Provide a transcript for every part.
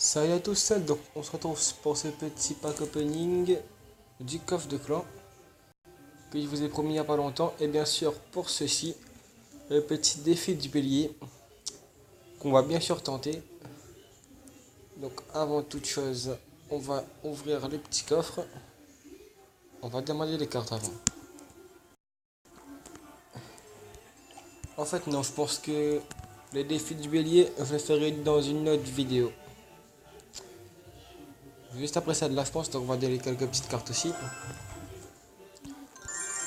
Salut à tous, donc on se retrouve pour ce petit pack opening du coffre de clan que je vous ai promis il n'y a pas longtemps. Et bien sûr pour ceci, le petit défi du bélier qu'on va bien sûr tenter. Donc avant toute chose, on va ouvrir le petit coffre. On va demander les cartes avant. En fait non, je pense que le défi du bélier, je le ferai dans une autre vidéo. Juste après ça de là je pense, donc on va donner quelques petites cartes aussi.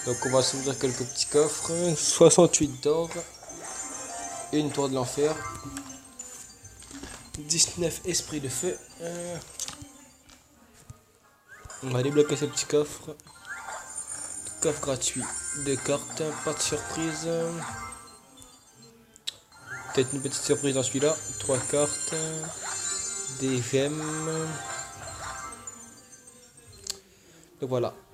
Donc on va s'ouvrir quelques petits coffres. 68 d'or. Une tour de l'enfer. 19 esprits de feu. On va débloquer ce petit coffre. Coffre gratuit. 2 cartes. Pas de surprise. Peut-être une petite surprise dans celui-là. 3 cartes. Des gemmes.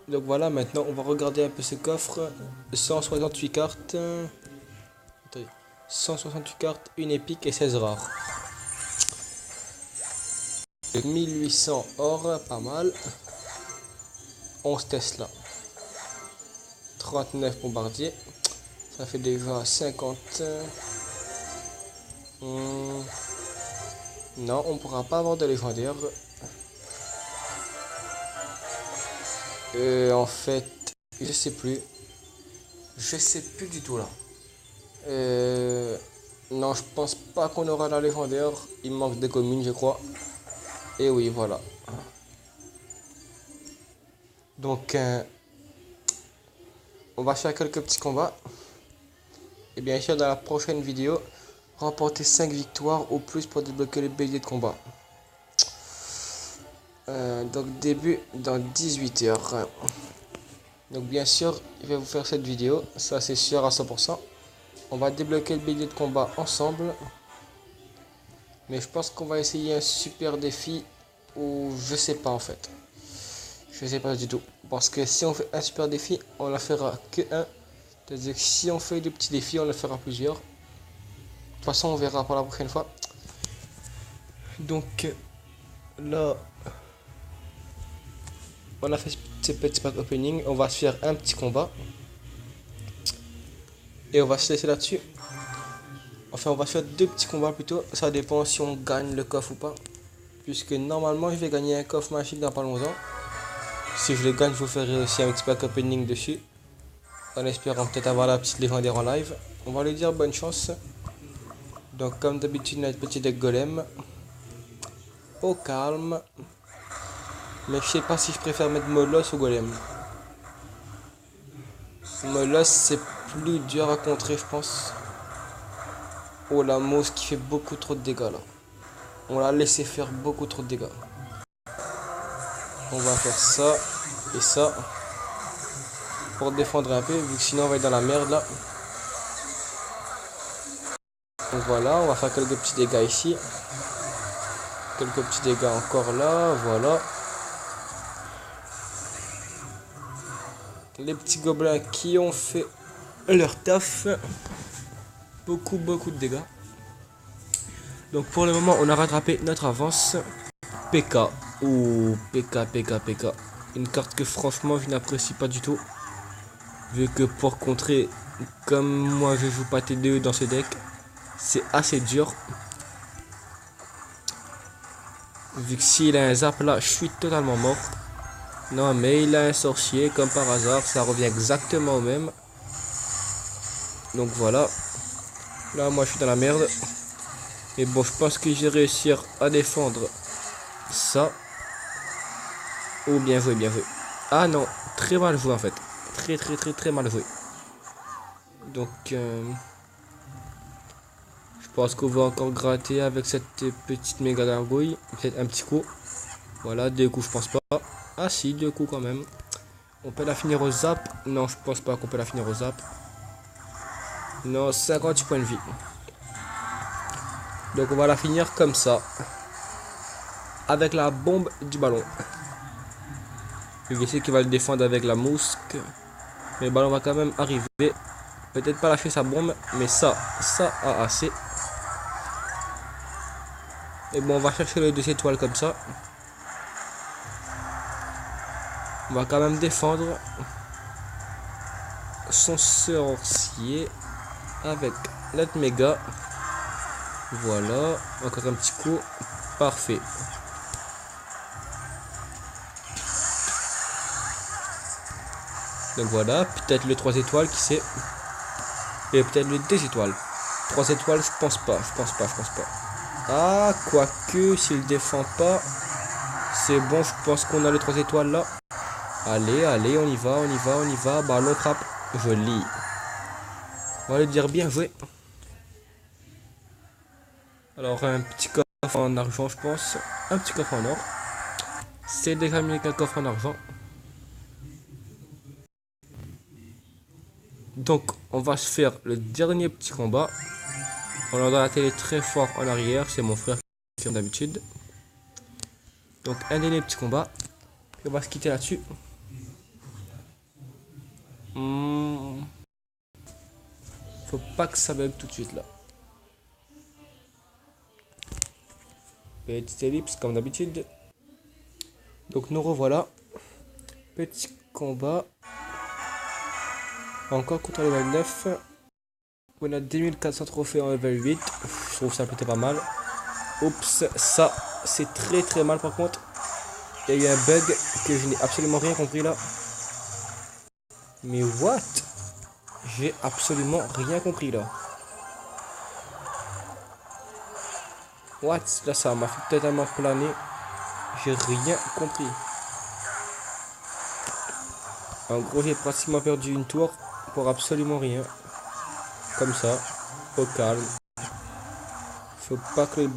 Donc voilà, maintenant on va regarder un peu ce coffre. 168 cartes. Attendez. 168 cartes, une épique et 16 rares. 1800 or, pas mal. 11 Tesla. 39 bombardiers. Ça fait déjà 50. Non, on pourra pas avoir de légendaire. En fait, je sais plus. Je sais plus du tout là. Non, je pense pas qu'on aura la légendaire. Il manque des communes, je crois. Et oui, voilà. Donc, on va faire quelques petits combats. Et bien sûr, dans la prochaine vidéo, remporter 5 victoires ou plus pour débloquer les béliers de combat. Donc, début dans 18 heures. Donc, bien sûr, je vais vous faire cette vidéo. Ça, c'est sûr à 100%. On va débloquer le bélier de combat ensemble. Mais je pense qu'on va essayer un super défi. Ou je sais pas en fait. Je sais pas du tout. Parce que si on fait un super défi, on la fera que un. C'est-à-dire que si on fait des petits défis, on le fera plusieurs. De toute façon, on verra pour la prochaine fois. Donc là, on a fait ce petit pack opening. On va se faire un petit combat. Et on va se laisser là-dessus. Enfin, on va faire 2 petits combats plutôt. Ça dépend si on gagne le coffre ou pas. Puisque normalement, je vais gagner un coffre magique dans pas longtemps. Si je le gagne, je vous ferai aussi un petit pack opening dessus. En espérant peut-être avoir la petite légendaire en live. On va lui dire bonne chance. Donc comme d'habitude, notre petit deck golem. Au calme. Mais je sais pas si je préfère mettre Molosse ou golem. Molosse c'est plus dur à contrer je pense. Oh la mousse qui fait beaucoup trop de dégâts là. On l'a laissé faire beaucoup trop de dégâts. On va faire ça et ça. Pour défendre un peu vu que sinon on va être dans la merde là. Donc voilà, on va faire quelques petits dégâts ici. Quelques petits dégâts encore là, voilà. Les petits gobelins qui ont fait leur taf. Beaucoup de dégâts. Donc pour le moment on a rattrapé notre avance. PK. Ouh, PK. Une carte que franchement je n'apprécie pas du tout. Vu que pour contrer, comme moi je joue pas T2 dans ce deck, c'est assez dur. Vu que s'il a un zap là, je suis totalement mort. Non mais il a un sorcier comme par hasard, ça revient exactement au même. Donc voilà. Là moi je suis dans la merde. Mais bon je pense que j'ai réussi à défendre ça. Oh bien joué. Ah non, très mal joué en fait. Très mal joué. Donc je pense qu'on va encore gratter avec cette petite méga gargouille. Peut-être un petit coup. Voilà, 2 coups je pense pas. Ah si, 2 coups quand même. On peut la finir au zap. Non, je pense pas qu'on peut la finir au zap. Non, 58 points de vie. Donc on va la finir comme ça. Avec la bombe du ballon. Je sais qu'il va le défendre avec la mousque. Mais le ballon va quand même arriver. Peut-être pas lâcher sa bombe. Mais ça a assez. Et bon, on va chercher les 2 étoiles comme ça. On va quand même défendre son sorcier avec l'aide méga. Voilà, encore un petit coup. Parfait. Donc voilà, peut-être le 3 étoiles, qui sait. Et peut-être le 2 étoiles. 3 étoiles, je pense pas. Ah, quoique, s'il défend pas, c'est bon, je pense qu'on a les 3 étoiles là. Allez, allez, on y va. Ballon frappe, joli. On va lui dire bien joué. Alors, un petit coffre en argent, je pense. Un petit coffre en or. C'est déjà mieux qu'un coffre en argent. Donc, on va se faire le dernier petit combat. On entend la télé très fort en arrière. C'est mon frère qui fait d'habitude. Donc, un dernier petit combat. Et on va se quitter là-dessus. Faut pas que ça bug tout de suite là. Petite ellipse comme d'habitude. Donc nous revoilà. Petit combat. Encore contre le level 9. On a 2400 trophées en level 8. Je trouve ça plutôt pas mal. Oups, ça c'est très mal par contre. Il y a eu un bug que je n'ai absolument rien compris là. Mais what? J'ai absolument rien compris là. What? Là ça m'a fait totalement planer. J'ai rien compris. En gros j'ai pratiquement perdu une tour pour absolument rien. Comme ça. Au calme. Faut pas que le...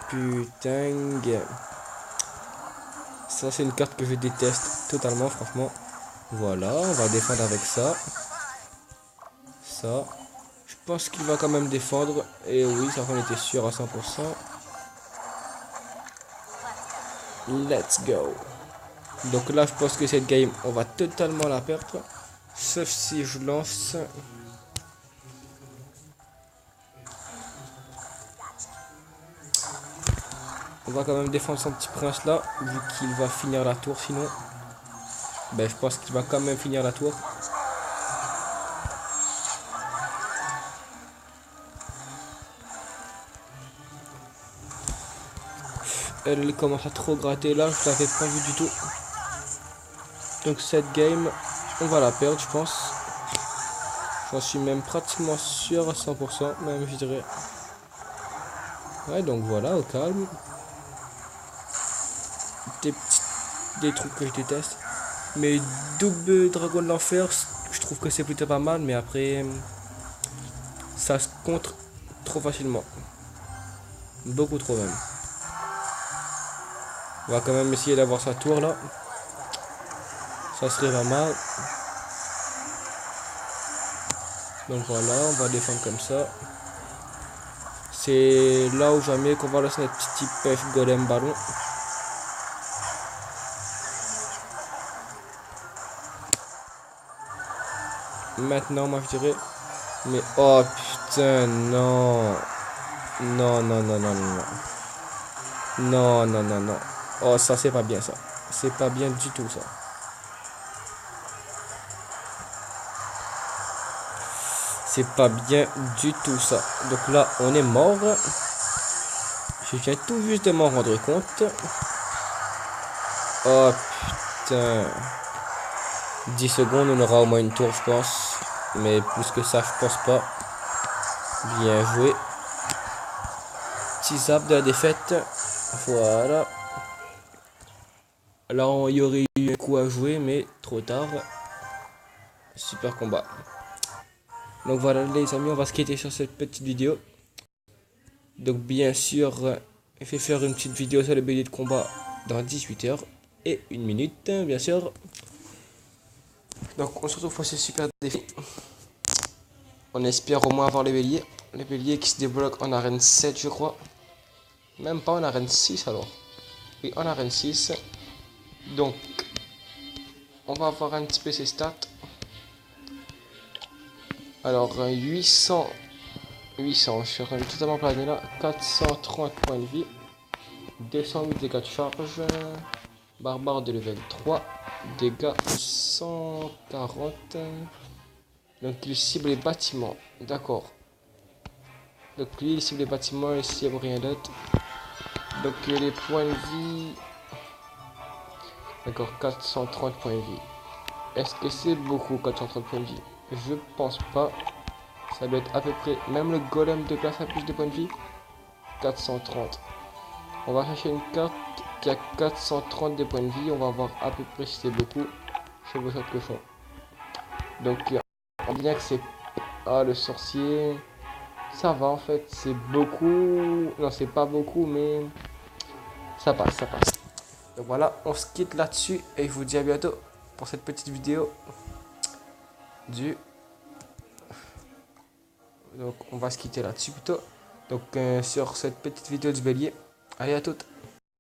Putain. Ça c'est une carte que je déteste totalement franchement. Voilà, on va défendre avec ça. Ça. Je pense qu'il va quand même défendre. Et oui, ça on était sûr à 100%. Let's go. Donc là, je pense que cette game, on va totalement la perdre. Sauf si je lance... On va quand même défendre son petit prince là, vu qu'il va finir la tour sinon. Ben, je pense qu'il va quand même finir la tour. Elle commence à trop gratter là, je l'avais pas vu du tout. Donc cette game, on va la perdre je pense. J'en suis même pratiquement sûr à 100%, même je dirais. Ouais, donc voilà, au calme. Des trucs que je déteste. Mais double dragon de l'enfer, je trouve que c'est plutôt pas mal, mais après, ça se contre trop facilement. Beaucoup trop même. On va quand même essayer d'avoir sa tour là. Ça serait pas mal. Donc voilà, on va défendre comme ça. C'est là où jamais qu'on va lancer notre petit pêche golem ballon. Maintenant, moi je dirais. Mais oh putain, non. Non. Non. Oh, ça c'est pas bien ça. C'est pas bien du tout ça. C'est pas bien du tout ça. Donc là, on est mort. Je viens tout juste de m'en rendre compte. Oh putain. 10 secondes, on aura au moins une tour, je pense. Mais plus que ça, je pense pas. Bien joué. Petit zap de la défaite. Voilà. Là, il y aurait eu un coup à jouer, mais trop tard. Super combat. Donc voilà les amis, on va se quitter sur cette petite vidéo. Donc bien sûr, je vais faire une petite vidéo sur les béliers de combat dans 18 h et 1 minute, bien sûr. Donc on se retrouve pour ce super défi. On espère au moins avoir les béliers. Les béliers qui se débloquent en arène 7 je crois. Même pas en arène 6 alors. Oui, en arène 6. Donc, on va voir un petit peu ses stats. Alors 800, je suis totalement plané là, 430 points de vie. 208 dégâts de charge. Barbare de level 3. Dégâts 140. Donc il cible les bâtiments. D'accord. Donc lui il cible les bâtiments, il cible rien d'autre. Donc les points de vie. D'accord, 430 points de vie. Est-ce que c'est beaucoup 430 points de vie? Je pense pas. Ça doit être à peu près. Même le golem de glace a plus de points de vie. 430. On va chercher une carte qui a 430 de points de vie. On va voir à peu près si c'est beaucoup. Je vous que fond. Donc on dirait que c'est. Ah, le sorcier. Ça va en fait. C'est beaucoup. Non, c'est pas beaucoup, mais ça passe, ça passe. Donc voilà, on se quitte là-dessus et je vous dis à bientôt pour cette petite vidéo du. Donc on va se quitter là-dessus plutôt. Donc sur cette petite vidéo du bélier. Allez à toutes.